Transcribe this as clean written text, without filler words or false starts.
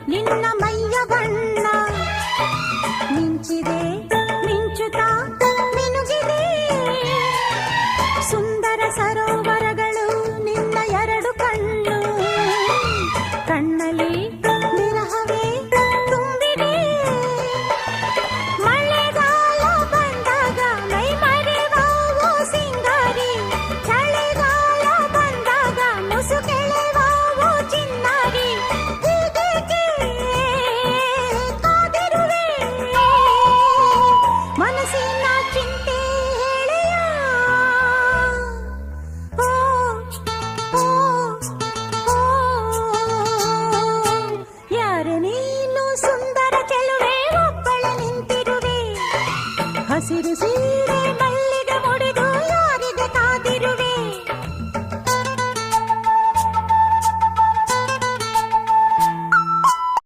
ನಿನ್ನ ಮೈಯ ಬಣ್ಣ ಮಿಂಚಿದೆ ಮಿಂಚುತ್ತಾ ಮಿನುಗಿದೆ ಸುಂದರ ಸರೋವರಗಳು ನಿನ್ನ ಎರಡು ಕಣ್ಣು ಕಣ್ಣಲ್ಲಿ ವಿರಹವೇ ತುಂಬಿದೆ ಮಳೆಗಾಲ ಬಂದಾಗ ಮೈ ಮರೆವಾವೋ ಸಿಂಗಾರಿ ಚಳಿಗಾಲ ಬಂದಾಗ ಮುಸುಕೆಳೆವಾವೋ ಚಿನ್ನಾರಿ ಹೀಗೇಕೆ ಕಾದಿರುವೆ ಮನಸ್ಸಿನ ಚಿಂತೆ ಹೇಳೆಯ ಓ ಓ ಓ ಯಾರ ನೀನು ಸುಂದರ